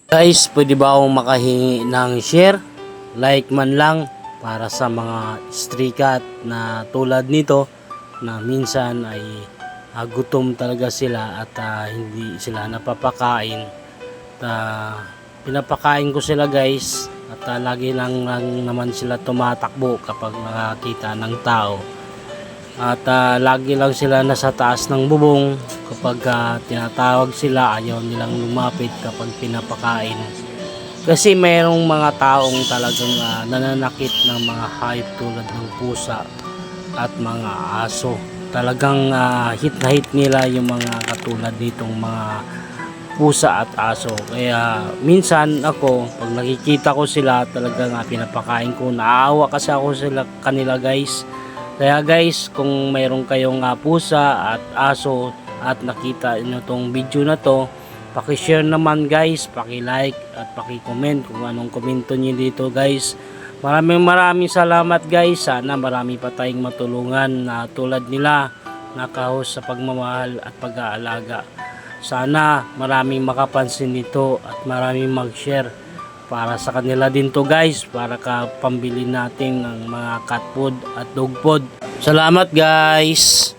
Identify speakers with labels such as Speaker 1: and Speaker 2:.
Speaker 1: Guys, pwede ba akong makahingi ng share? Like man lang para sa mga stray cat na tulad nito na minsan ay gutom talaga sila at hindi sila napapakain. At, pinapakain ko sila guys at lagi lang naman sila tumatakbo kapag nakakita ng tao. At lagi lang sila nasa taas ng bubong kapag tinatawag sila, ayaw nilang lumapit kapag pinapakain. Kasi mayroong mga taong talagang nananakit ng mga hayop tulad ng pusa at mga aso. Talagang hit na hit nila yung mga katulad nitong mga pusa at aso. Kaya minsan ako, pag nakikita ko sila, talagang pinapakain ko. Naaawa kasi ako sila kanila guys. Kaya guys, kung mayroon kayong pusa at aso at nakita nyo tong video na to, paki-share naman guys, paki-like at paki-comment kung anong komento nyo dito guys. Maraming salamat guys. Sana marami pa tayong matulungan na tulad nila, nakahos sa pagmamahal at pag-aalaga. Sana maraming makapansin nito at maraming mag-share para sa kanila din to guys, para pambili natin ng mga cat food at dog food. Salamat guys.